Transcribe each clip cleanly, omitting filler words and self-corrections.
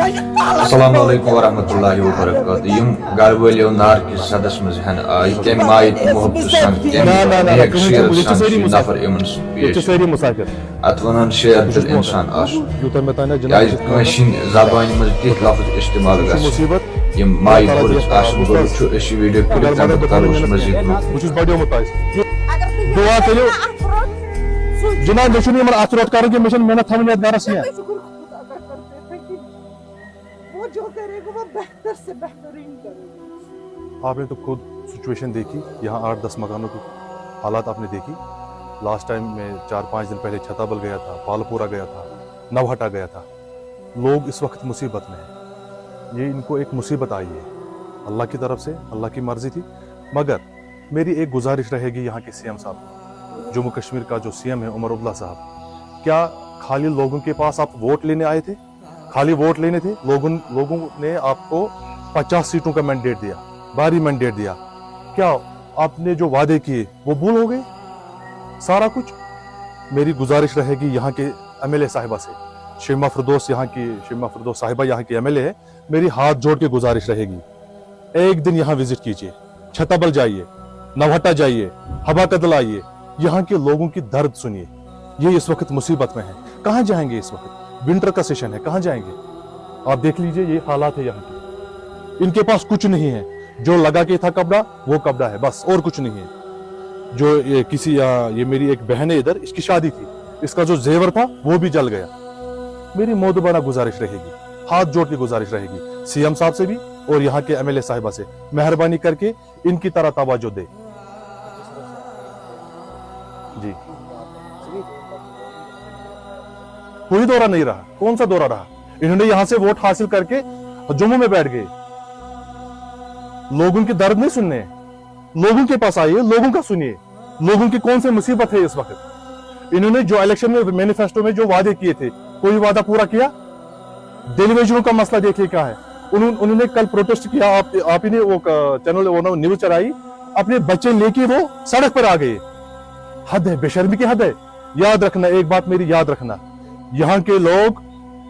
السلام علیکم ورحمۃ اللہ وبرکاتہ یم گھر والیو نار کس صدس مز ہن آئی تم مائت محبت سان تم شیر سان نفر امن پیش ات ونان شیر دل انسان آس کشن زبان مز تیت لفظ استعمال گھن یم مائی برس آسن گو اس ویڈیو کلپ تمہیں کرو مزید دعا کرو جناب مجھے نہیں اتھ روٹ کرو کہ مجھے محنت تھوڑی یاد گھرس کی وہ جو کرے گا وہ بہتر سے بہترین کرے گا. آپ نے تو خود سچویشن دیکھی یہاں 8-10 مکانوں کی حالات آپ نے دیکھی. لاسٹ ٹائم میں 4-5 دن پہلے چھتابل گیا تھا, پالپورہ گیا تھا, نوہٹا گیا تھا. لوگ اس وقت مصیبت میں ہیں. یہ ان کو ایک مصیبت آئی ہے اللہ کی طرف سے, اللہ کی مرضی تھی. مگر میری ایک گزارش رہے گی یہاں کے سی ایم صاحب, جموں کشمیر کا جو سی ایم ہے عمر عبداللہ صاحب, کیا خالی لوگوں کے پاس آپ ووٹ لینے آئے تھے؟ خالی ووٹ لینے تھے؟ لوگوں نے آپ کو 50 سیٹوں کا مینڈیٹ دیا, بھاری مینڈیٹ دیا. کیا آپ نے جو وعدے کیے وہ بھول ہو گئے سارا کچھ؟ میری گزارش رہے گی یہاں کے ایم ایل اے صاحبہ سے, شیما فردوس صاحبہ یہاں کی ایم ایل اے ہے. میری ہاتھ جوڑ کے گزارش رہے گی, ایک دن یہاں وزٹ کیجئے, چھتابل جائیے, نوہٹا جائیے, ہبا کدل آئیے, یہاں کے لوگوں کی درد سنیے. یہ اس وقت مصیبت میں ہے. کہاں جائیں گے اس وقت؟ ونٹر کا سیشن ہے, کہاں جائیں گے؟ آپ دیکھ لیجئے یہ حالات ہے یہاں کے. ان کے پاس کچھ نہیں ہے. جو لگا کے تھا کپڑا وہ کپڑا ہے بس, اور کچھ نہیں ہے. جو یہ میری ایک بہن ہے ادھر, اس کی شادی تھی, اس کا جو زیور تھا وہ بھی جل گیا. میری مودبانہ گزارش رہے گی, ہاتھ جوڑ کے گزارش رہے گی سی ایم صاحب سے بھی اور یہاں کے ایم ایل اے صاحبہ سے, مہربانی کر کے ان کی طرح توجہ دے. جی کوئی دورہ نہیں رہا. کون سا دورہ رہا؟ انہوں نے یہاں سے ووٹ حاصل کر کے جموں میں بیٹھ گئے. لوگوں کی درد نہیں سننے, لوگوں کے پاس آئیے, لوگوں کا سنیے, لوگوں کی کون سی مصیبت ہے اس وقت. انہوں نے جو الیکشن میں مینیفیسٹو میں جو وعدے کیے تھے, کوئی وعدہ پورا کیا؟ ڈیلی ویجروں کا مسئلہ دیکھیے کیا ہے. انہوں نے کل پروٹیسٹ کیا, آپ ہی نے وہ چینل نیوز چلائی, اپنے بچے لے کے وہ سڑک پر آ گئے. حد ہے, بے شرمی کی حد ہے. یاد رکھنا, ایک بات میری یاد رکھنا, یہاں کے لوگ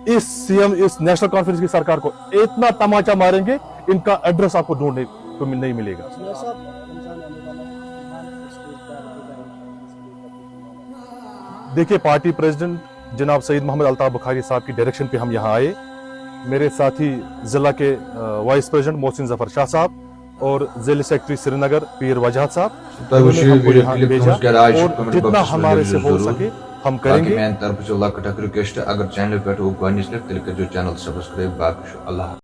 اس سی ایم, اس نیشنل کانفرنس کی سرکار کو اتنا تماچا ماریں گے, ان کا ایڈریس آپ کو ڈھونڈنے کو نہیں ملے گا. دیکھیے پارٹی پریزیڈنٹ جناب سید محمد الطاف بخاری صاحب کی ڈائریکشن پہ ہم یہاں آئے. میرے ساتھی ضلع کے وائس پریزیڈنٹ محسن ظفر شاہ صاحب اور ضلع سیکرٹری سری نگر پیر وجاہت صاحب, اور جتنا ہمارے سے ہو سکے ہم کریں گے. میان طرف سے لکٹ اکھ ریکویسٹ, اگر چینل پہ گۄڈنِچ لٹہِ تیٚلہِ کٔرِزیو چینل سبسکرائب. باقی اللہ.